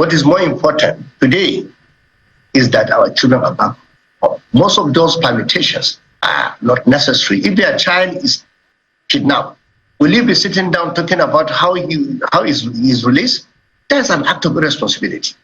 What is more important today is that our children are back. Most of those permutations are not necessary. If their child is kidnapped, will you be sitting down talking about how he's released? That's an act of irresponsibility.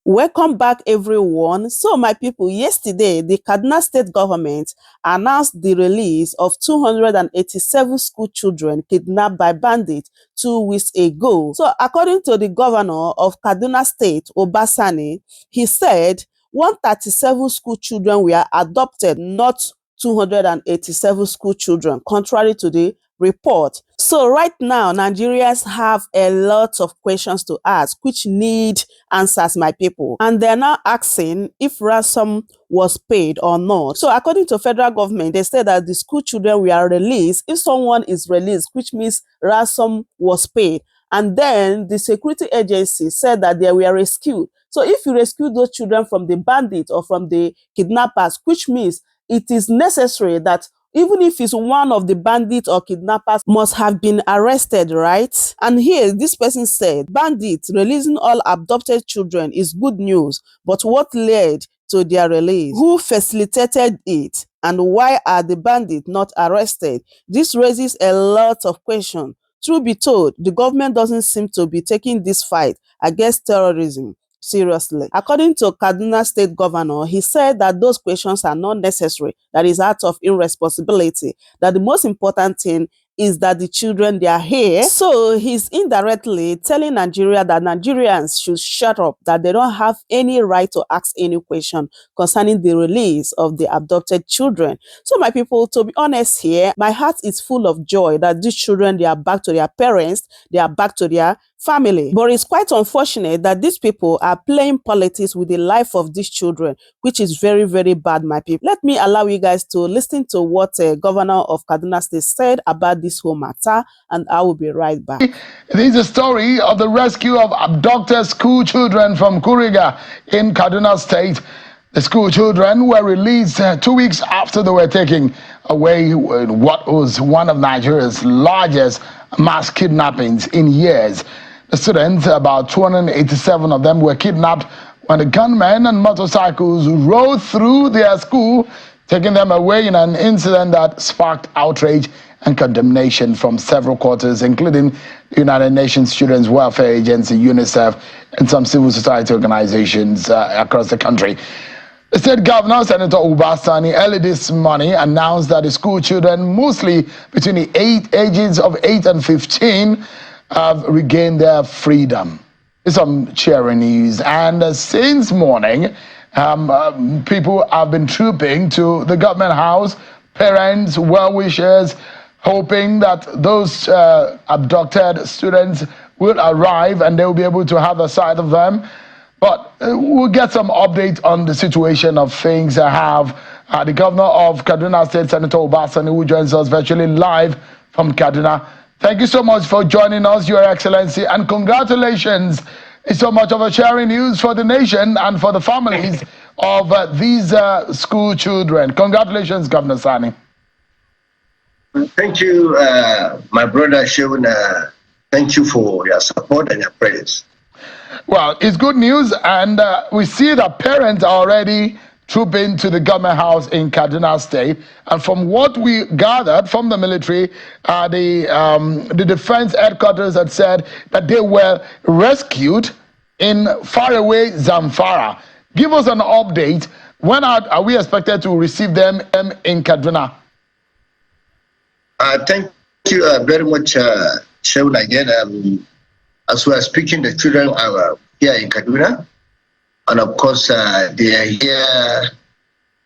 Welcome back, everyone. So, my people, yesterday, the Kaduna state government announced the release of 287 school children kidnapped by bandits 2 weeks ago. So, according to the governor of Kaduna State, Uba Sani, he said 137 school children were adopted, not 287 school children, contrary to the report. So right now, Nigerians have a lot of questions to ask, which need answers, my people. And they're now asking if ransom was paid or not. So according to federal government, they said that the school children were released. If someone is released, which means ransom was paid. And then the security agency said that they were rescued. So if you rescue those children from the bandits or from the kidnappers, which means it is necessary that even if it's one of the bandits or kidnappers must have been arrested, right? And here, this person said, bandits releasing all abducted children is good news, but what led to their release? Who facilitated it? And why are the bandits not arrested? This raises a lot of questions. Truth be told, the government doesn't seem to be taking this fight against terrorism seriously. According to Kaduna State Governor, he said that those questions are not necessary, that is out of irresponsibility, that the most important thing is that the children, they are here. So he's indirectly telling Nigeria that Nigerians should shut up, that they don't have any right to ask any question concerning the release of the abducted children. So my people, to be honest here, my heart is full of joy that these children, they are back to their parents, they are back to their family. But it's quite unfortunate that these people are playing politics with the life of these children, which is very, very bad, my people. Let me allow you guys to listen to what Governor of Kaduna State said about this whole matter, and I will be right back. This is a story of the rescue of abducted school children from Kuriga in Kaduna State. The school children were released 2 weeks after they were taken away in what was one of Nigeria's largest mass kidnappings in years. The students, about 287 of them, were kidnapped when the gunmen and motorcycles rode through their school, taking them away in an incident that sparked outrage and condemnation from several quarters, including the United Nations Children's Welfare Agency, UNICEF, and some civil society organizations across the country. The state governor, Senator Uba Sani, early this morning announced that the school children, mostly between the ages of 8 and 15, have regained their freedom. It's some cheering news. And since morning, people have been trooping to the government house, parents, well-wishers, hoping that those abducted students will arrive and they'll be able to have a sight of them. But we'll get some update on the situation of things. I have the governor of Kaduna State, Senator Uba Sani, who joins us virtually live from Kaduna. Thank you so much for joining us, Your Excellency, and congratulations. It's so much of a sharing news for the nation and for the families of these school children. Congratulations, Governor Sani. Thank you, my brother Shevin. Thank you for your support and your prayers. Well, it's good news, and we see that parents are already trooping to the government house in Kaduna State. And from what we gathered from the military, the defense headquarters had said that they were rescued in faraway Zamfara. Give us an update. When are we expected to receive them in Kaduna? Thank you very much, Sheldon. Again, as we are speaking, the children are here in Kaduna. And of course, they are here,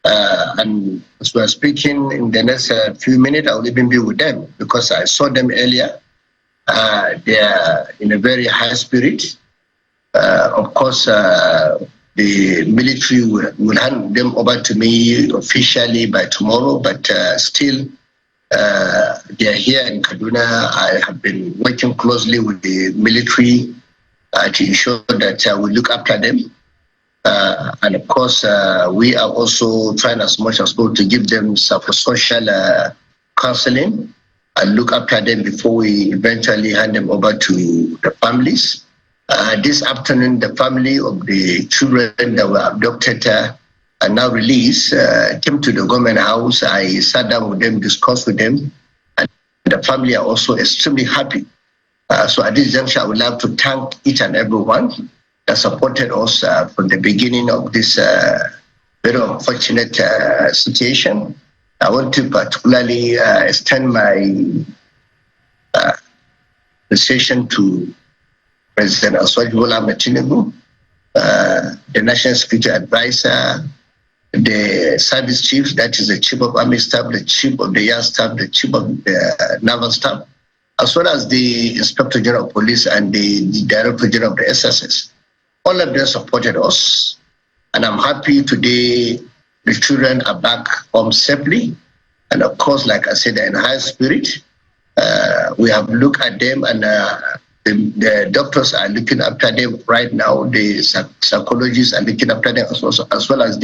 and as we are speaking, in the next few minutes, I will even be with them because I saw them earlier. They are in a very high spirit. Of course, the military will hand them over to me officially by tomorrow, but still, they are here in Kaduna. I have been working closely with the military to ensure that we look after them. And of course, we are also trying as much as possible to give them psychosocial counseling and look after them before we eventually hand them over to the families. This afternoon, the family of the children that were abducted and now released came to the government house. I sat down with them, discussed with them, and the family are also extremely happy. So at this juncture, I would like to thank each and everyone that supported us from the beginning of this very unfortunate situation. I want to particularly extend my appreciation to President Bola Ahmed Tinubu, the National Security Advisor, the service chiefs, that is the Chief of Army Staff, the Chief of the Air Staff, the Chief of the Naval Staff, as well as the Inspector General of Police and the Director General of the SSS. All of them supported us, and I'm happy today the children are back home safely. And of course, like I said, they're in high spirit. We have looked at them, and the doctors are looking after them right now. The psychologists are looking after them as well as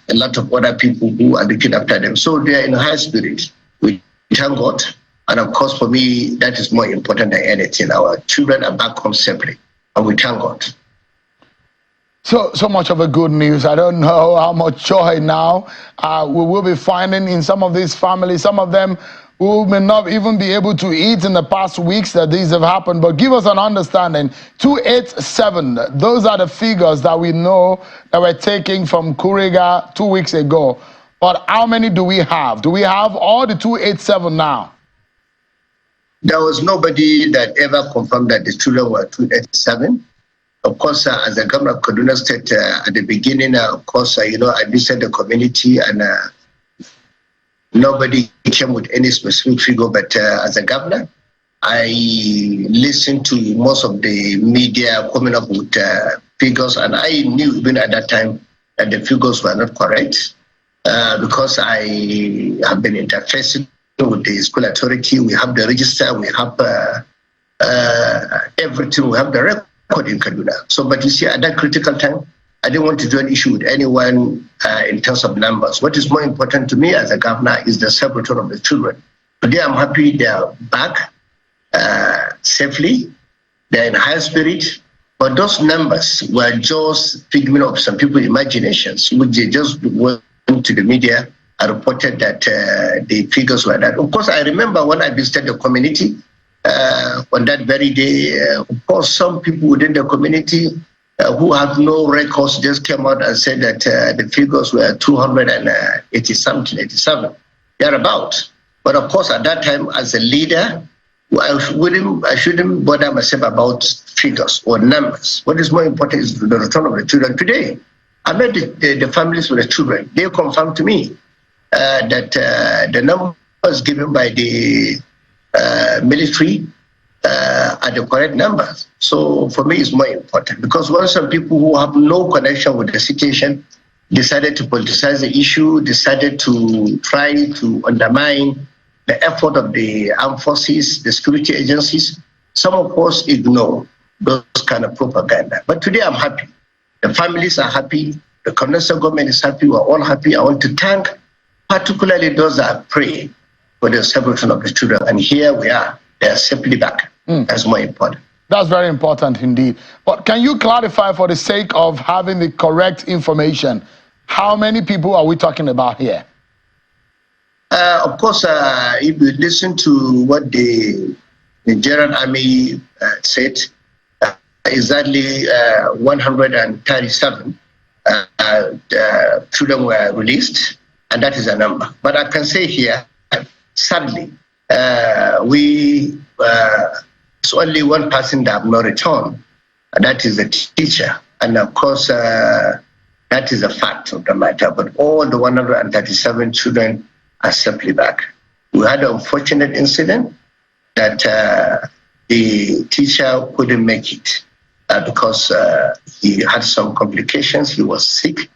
a lot of other people who are looking after them. So they are in high spirit. We thank God. And of course, for me, that is more important than anything. Our children are back home safely, and we thank God. So much of a good news. I don't know how much joy now we will be finding in some of these families. Some of them who may not even be able to eat in the past weeks that these have happened. But give us an understanding. 287, those are the figures that we know that we're taking from Kuriga 2 weeks ago. But how many do we have? Do we have all the 287 now? There was nobody that ever confirmed that the children were 287. Of course, as the governor of Kaduna State, at the beginning, of course, I visited the community, and nobody came with any specific figure. But as a governor, I listened to most of the media coming up with figures, and I knew even at that time that the figures were not correct because I have been interfacing with the school authority. We have the register, we have everything, we have the record in Kaduna. So, but you see, at that critical time, I didn't want to join issue with anyone in terms of numbers. What is more important to me as a governor is the safety of the children. Today, I'm happy they are back safely. They're in high spirit. But those numbers were just figment of some people's imaginations, which they just went to the media and reported that the figures were that. Of course, I remember when I visited the community, on that very day, of course, some people within the community who have no records just came out and said that the figures were 280 something, 87, thereabout. But of course, at that time, as a leader, I shouldn't bother myself about figures or numbers. What is more important is the return of the children. Today, I met the families with the children. They confirmed to me that the numbers given by the military are the correct numbers. So for me, it's more important because once some people who have no connection with the situation decided to politicize the issue, decided to try to undermine the effort of the armed forces, the security agencies, some of us ignore those kind of propaganda. But today I'm happy. The families are happy. The Kaduna government is happy. We're all happy. I want to thank particularly those that pray for the separation of the children. And here we are. They are safely back. That's more important. That's very important indeed. But can you clarify, for the sake of having the correct information, how many people are we talking about here? Of course, if you listen to what the Nigerian Army said, exactly 137 children were released, and that is a number. But I can say here, sadly, it's only one person that have not returned, and that is the teacher. And of course, that is a fact of the matter. But all the 137 children are safely back. We had an unfortunate incident that the teacher couldn't make it because he had some complications. He was sick.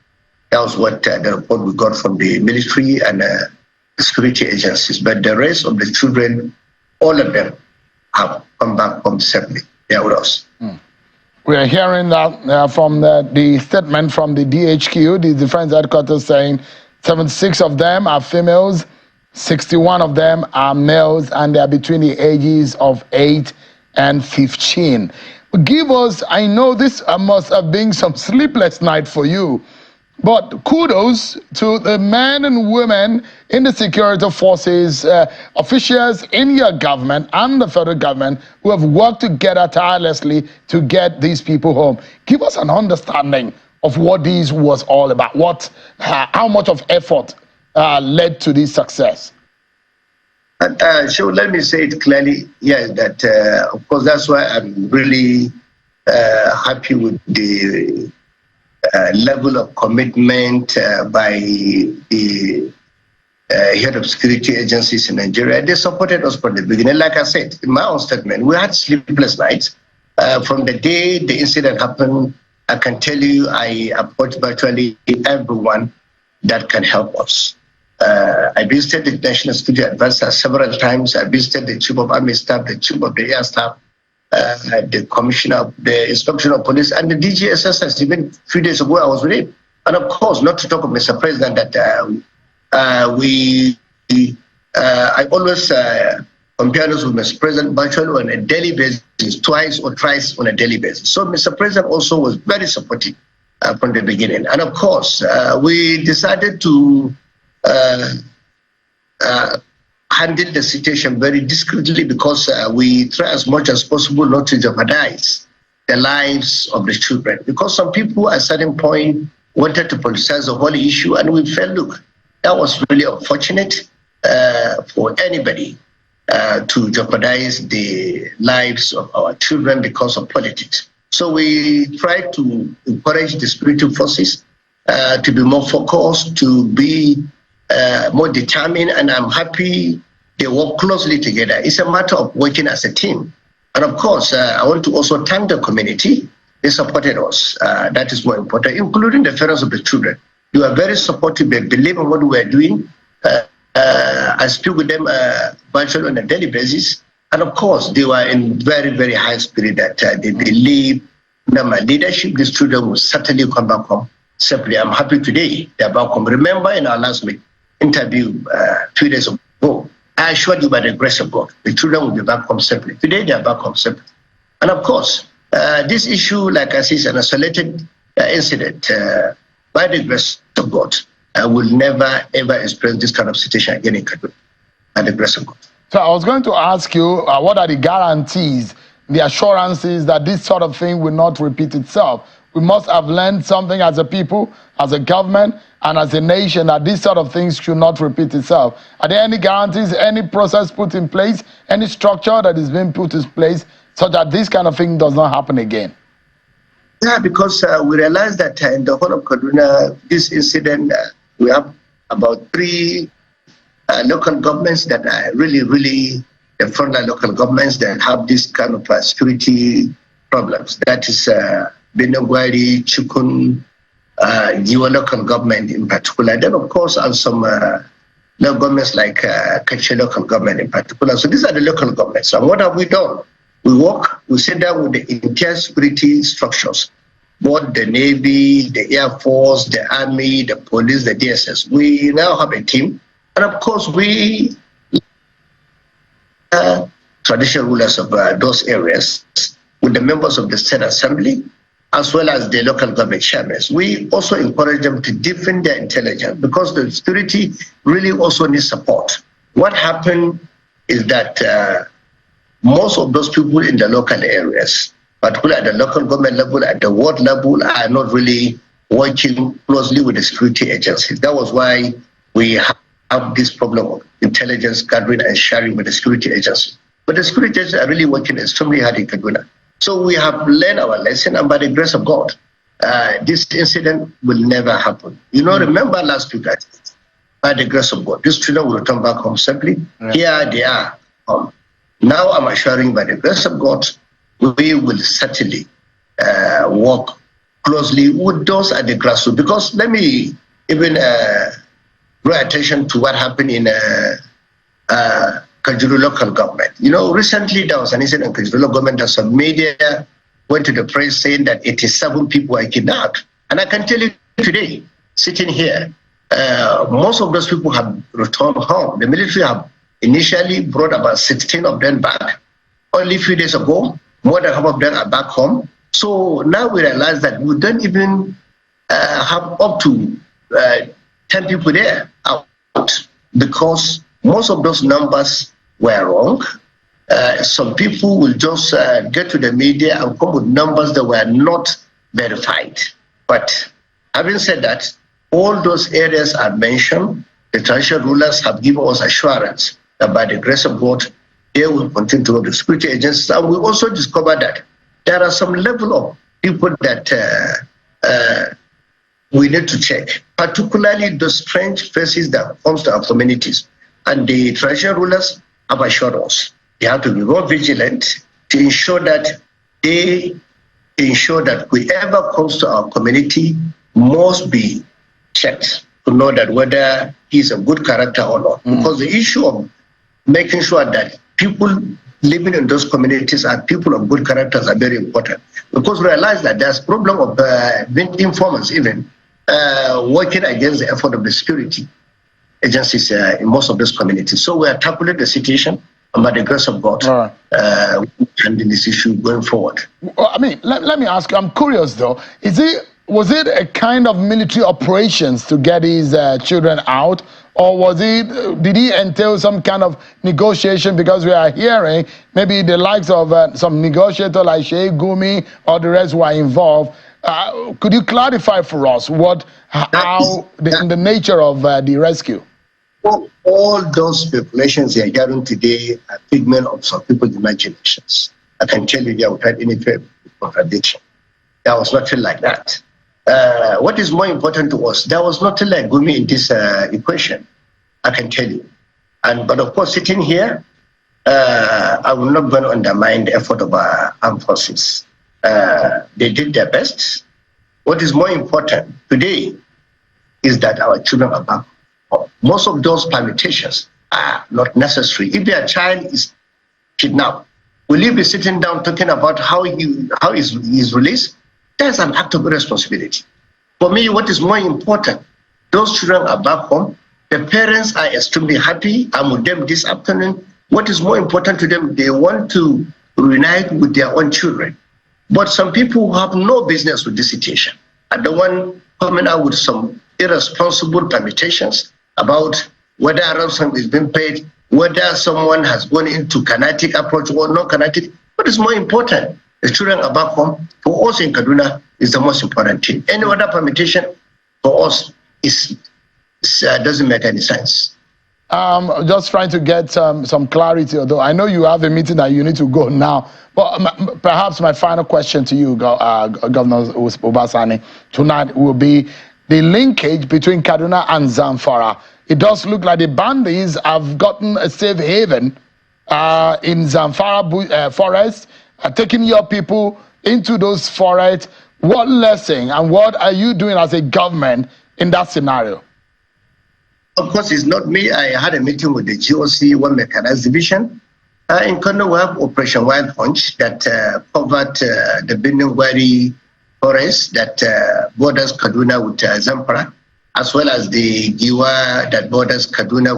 That was what the report we got from the military and security agencies. But the rest of the children, all of them, have come back home safely. They are with us. We are hearing that from the statement from the DHQ, the Defense Headquarters, saying 76 of them are females, 61 of them are males, and they are between the ages of 8 and 15. give us, I know this must have been some sleepless night for you, but kudos to the men and women in the security forces, officials in your government and the federal government who have worked together tirelessly to get these people home. Give us an understanding of what this was all about, how much of effort led to this success. So let me say it clearly, yeah, that of course that's why I'm really happy with the level of commitment by the head of security agencies in Nigeria. They supported us from the beginning. Like I said in my own statement, we had sleepless nights. From the day the incident happened, I can tell you I approached virtually everyone that can help us. I visited the National Security Advisor several times. I visited the Chief of Army Staff, the Chief of the Air Staff, the Commissioner, the Inspection of Police, and the DGSS. Even a few days ago, I was with him. And of course, not to talk of Mr. President, that I always compare us with Mr. President virtually on a daily basis, twice or thrice on a daily basis. So Mr. President also was very supportive from the beginning. And of course, we decided to handle the situation very discreetly because we try as much as possible not to jeopardize the lives of the children. Because some people at a certain point wanted to politicize the whole issue, and we felt, look, that was really unfortunate for anybody to jeopardize the lives of our children because of politics. So we try to encourage the security forces to be more focused, to be more determined, and I'm happy they work closely together. It's a matter of working as a team. And of course, I want to also thank the community. They supported us. That is more important, including the parents of the children. You are very supportive. They believe in what we are doing. I speak with them virtually on a daily basis. And of course, they were in very, very high spirit that they believe in my leadership. These children will certainly come back home safely. I'm happy today they're back home. Remember in our last interview 2 days ago, I assured you by the grace of God, the children will be back home safely. Today they are back home safely. And of course, this issue, like I said, is an isolated incident. By the grace of God, I will never ever experience this kind of situation again in Kaduna. By the grace of God. So I was going to ask you, what are the guarantees, the assurances that this sort of thing will not repeat itself? We must have learned something as a people, as a government, and as a nation that these sort of things should not repeat itself. Are there any guarantees, any process put in place, any structure that is being put in place so that this kind of thing does not happen again? Yeah, because we realize that in the whole of Kaduna, this incident, we have about 3 local governments that are really, the frontline local governments that have this kind of security problems. That is Benogwari, Chukun, your local government in particular. Then, of course, and some local governments like Kachi local government in particular. So these are the local governments. So what have we done? We sit down with the entire security structures, both the Navy, the Air Force, the Army, the police, the DSS. We now have a team. And of course, we traditional rulers of those areas with the members of the State Assembly, as well as the local government chairmen. We also encourage them to deepen their intelligence because the security really also needs support. What happened is that most of those people in the local areas, particularly at the local government level, at the ward level, are not really working closely with the security agencies. That was why we have this problem of intelligence gathering and sharing with the security agencies. But the security agencies are really working extremely hard in Kaduna. So we have learned our lesson, and by the grace of God, this incident will never happen. Remember last week, by the grace of God, these children will return back home safely. Here they are home. Now I'm assuring by the grace of God, we will certainly work closely with those at the grassroots. Because let me even draw attention to what happened in Kajuru local government. Recently there was an incident in Kajuru local government that some media went to the press saying that 87 people were kidnapped. And I can tell you today, sitting here, most of those people have returned home. The military have initially brought about 16 of them back. Only a few days ago, more than half of them are back home. So now we realize that we don't even have up to 10 people there out, because most of those numbers were wrong. Some people will just get to the media and come with numbers that were not verified. But having said that, all those areas are mentioned. The traditional rulers have given us assurance that by the grace of God, they will continue to work with the security agencies. And we also discovered that there are some level of people that we need to check, particularly the strange faces that comes to our communities. And the traditional rulers have assured us they have to be more vigilant to ensure that they ensure that whoever comes to our community must be checked to know that whether he's a good character or not. Because the issue of making sure that people living in those communities are people of good characters are very important. Because we realize that there's a problem of being informants even working against the effort of the security agencies in most of those communities. So we are tackling the situation, and by the grace of God, we can handle this issue going forward. Well, I mean, let me ask you, I'm curious though, was it a kind of military operations to get these children out, or did it entail some kind of negotiation? Because we are hearing maybe the likes of some negotiator like Sheikh Gumi or the rest who are involved. Could you clarify for us the nature of the rescue? Well, all those speculations you are hearing today are figment of some people's imaginations. I can tell you they without any contradiction. There was nothing like that. What is more important to us, there was nothing like Gumi in this equation, I can tell you. But of course, sitting here, I will not going to undermine the effort of our armed forces. They did their best. What is more important today is that our children are back. Most of those permutations are not necessary. If their child is kidnapped, will you be sitting down talking about how he's released? That's an act of irresponsibility. For me, what is more important, those children are back home. The parents are extremely happy. I'm with them this afternoon. What is more important to them, they want to reunite with their own children. But some people who have no business with this situation are the one coming out with some irresponsible permutations about whether ransom is being paid, whether someone has gone into kinetic approach or not kinetic. What is more important? The children are back home. For us in Kaduna, is the most important thing. Any other permutation for us doesn't make any sense. Just trying to get some clarity, although I know you have a meeting that you need to go now. But perhaps my final question to you, Governor Uba Sani, tonight will be the linkage between Kaduna and Zamfara. It does look like the bandits have gotten a safe haven in Zamfara forest, taking your people into those forests. What lesson and what are you doing as a government in that scenario? Of course, it's not me. I had a meeting with the GOC, One Mechanized Division. In Kaduna, we have Operation Wild Punch that covered the Beningwari forest that borders Kaduna with Zamfara, as well as the Giwa that borders Kaduna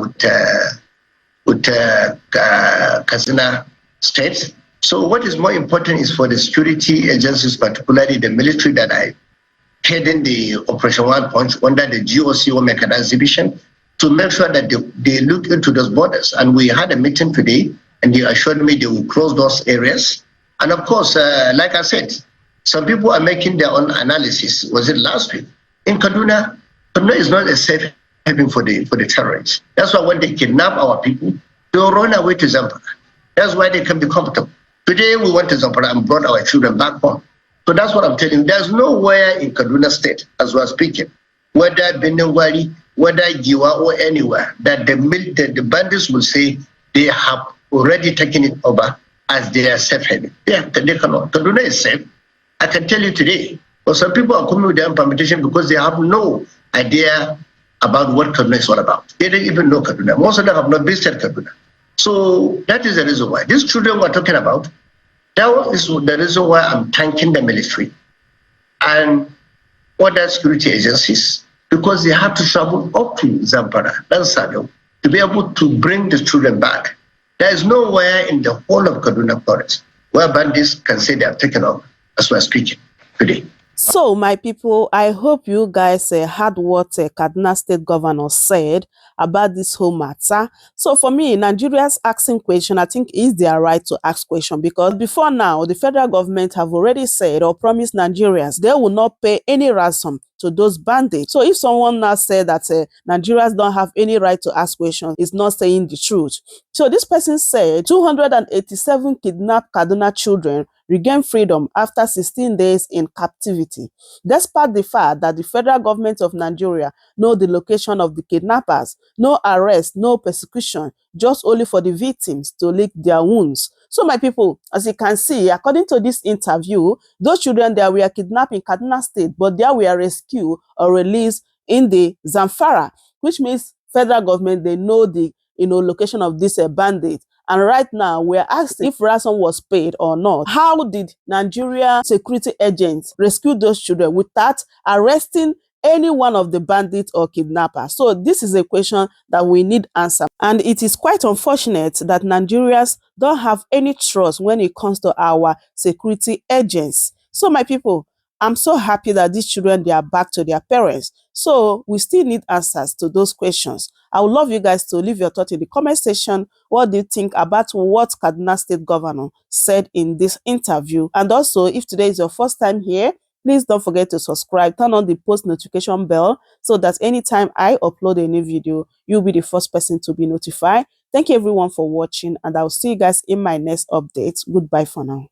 with Kaduna State. So what is more important is for the security agencies, particularly the military that I heading the Operation Wild Punch under the GOC or Mechanized Division, to make sure that they look into those borders. And we had a meeting today, and they assured me they will close those areas. And of course, like I said, some people are making their own analysis. Was it last week? In Kaduna is not a safe haven for the terrorists. That's why when they kidnap our people, they will run away to Zamfara. That's why they can be comfortable. Today we went to Zamfara and brought our children back home. So that's what I'm telling you. There's nowhere in Kaduna State, as we're speaking, whether Beningwari, whether Giwa or anywhere, that the bandits will say they have already taken it over as their safe haven. Yeah, they cannot. Kaduna is safe. I can tell you today. But some people are coming with their permutation because they have no idea about what Kaduna is all about. They don't even know Kaduna. Most of them have not visited Kaduna. So that is the reason why. These children we're talking about, that is the reason why I'm thanking the military and other security agencies, because they have to travel up to Zamfara, Ransom, to be able to bring the children back. There is nowhere in the whole of Kaduna Forest where bandits can say they have taken off as we are speaking today. So, my people, I hope you guys heard what Kaduna State Governor said about this whole matter. So, for me, Nigerians asking question, I think is their right to ask question, because before now, the federal government have already said or promised Nigerians they will not pay any ransom to those bandits. So, if someone now said that Nigerians don't have any right to ask questions, is not saying the truth. So, this person said 287 kidnapped Kaduna children regain freedom after 16 days in captivity, despite the fact that the federal government of Nigeria know the location of the kidnappers, no arrest, no persecution, just only for the victims to lick their wounds. So my people, as you can see, according to this interview, those children that were kidnapped in Kaduna State, but they were rescued or released in the Zamfara, which means federal government, they know the location of this bandit. And right now, we're asking if ransom was paid or not. How did Nigeria security agents rescue those children without arresting any one of the bandits or kidnappers? So this is a question that we need answer. And it is quite unfortunate that Nigerians don't have any trust when it comes to our security agents. So my people, I'm so happy that these children, they are back to their parents. So we still need answers to those questions. I would love you guys to leave your thought in the comment section. What do you think about what Kaduna State Governor said in this interview? And also, if today is your first time here, please don't forget to subscribe, turn on the post notification bell so that anytime I upload a new video, you'll be the first person to be notified. Thank you everyone for watching, and I'll see you guys in my next update. Goodbye for now.